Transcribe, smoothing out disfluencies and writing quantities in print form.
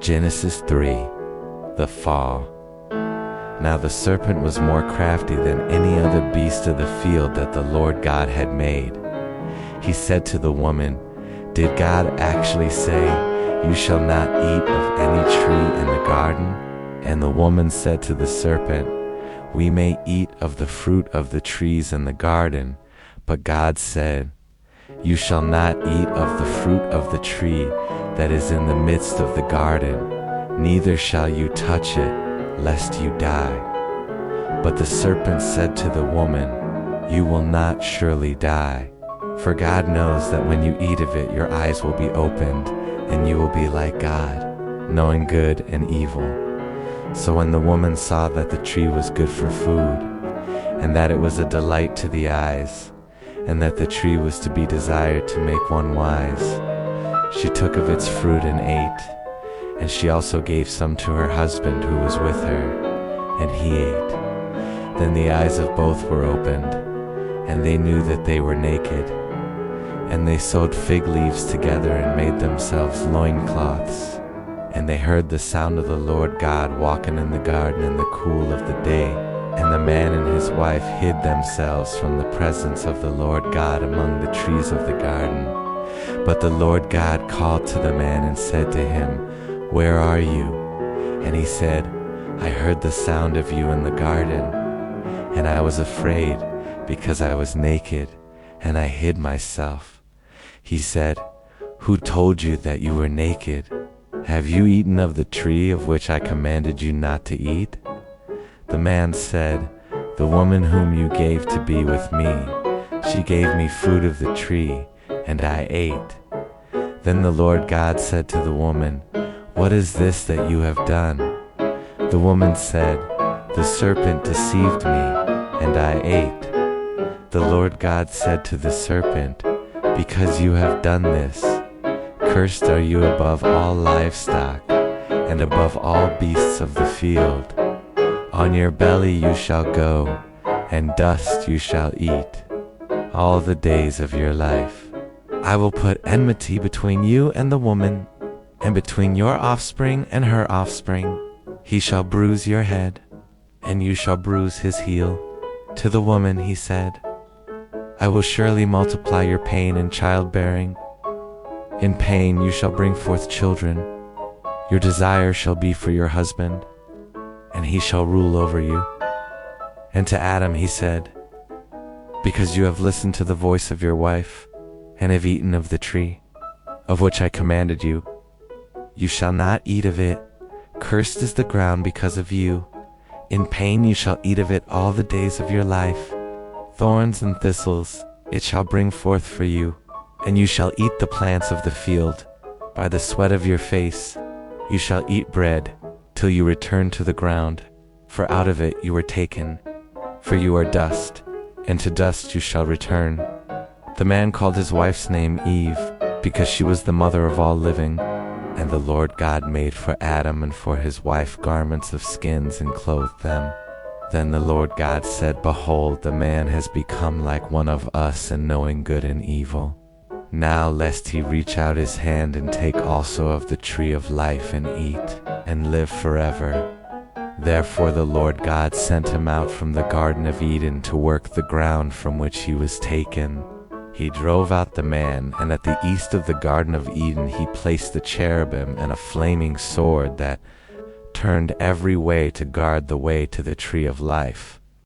Genesis 3. The Fall. Now the serpent was more crafty than any other beast of the field that the Lord God had made. He said to the woman, "Did God actually say, 'You shall not eat of any tree in the garden'?" And the woman said to the serpent, "We may eat of the fruit of the trees in the garden, but God said, 'You shall not eat of the fruit of the tree that is in the midst of the garden, neither shall you touch it, lest you die.' But the serpent said to the woman, 'You will not surely die, for God knows that when you eat of it your eyes will be opened, and you will be like God, knowing good and evil.' So when the woman saw that the tree was good for food, and that it was a delight to the eyes, and that the tree was to be desired to make one wise, she took of its fruit and ate, and she also gave some to her husband who was with her, and he ate. Then the eyes of both were opened, and they knew that they were naked. And they sewed fig leaves together and made themselves loincloths. And they heard the sound of the Lord God walking in the garden in the cool of the day. And the man and his wife hid themselves from the presence of the Lord God among the trees of the garden. But the Lord God called to the man and said to him, "Where are you?" And he said, "I heard the sound of you in the garden, and I was afraid, because I was naked, and I hid myself." He said, "Who told you that you were naked? Have you eaten of the tree of which I commanded you not to eat?" The man said, "The woman whom you gave to be with me, she gave me fruit of the tree, and I ate." Then the Lord God said to the woman, "What is this that you have done?" The woman said, "The serpent deceived me, and I ate." The Lord God said to the serpent, "Because you have done this, cursed are you above all livestock, and above all beasts of the field. On your belly you shall go, and dust you shall eat, all the days of your life. I will put enmity between you and the woman, and between your offspring and her offspring. He shall bruise your head, and you shall bruise his heel." To the woman he said, "I will surely multiply your pain in childbearing. In pain you shall bring forth children. Your desire shall be for your husband, and he shall rule over you." And to Adam he said, "Because you have listened to the voice of your wife, and have eaten of the tree, of which I commanded you, you shall not eat of it. Cursed is the ground because of you. In pain you shall eat of it all the days of your life. Thorns and thistles it shall bring forth for you, and you shall eat the plants of the field. By the sweat of your face you shall eat bread, till you return to the ground, for out of it you were taken. For you are dust, and to dust you shall return." The man called his wife's name Eve, because she was the mother of all living. And the Lord God made for Adam and for his wife garments of skins and clothed them. Then the Lord God said, "Behold, the man has become like one of us in knowing good and evil. Now lest he reach out his hand and take also of the tree of life and eat, and live forever." Therefore the Lord God sent him out from the Garden of Eden to work the ground from which he was taken. He drove out the man, and at the east of the Garden of Eden he placed the cherubim and a flaming sword that turned every way to guard the way to the tree of life.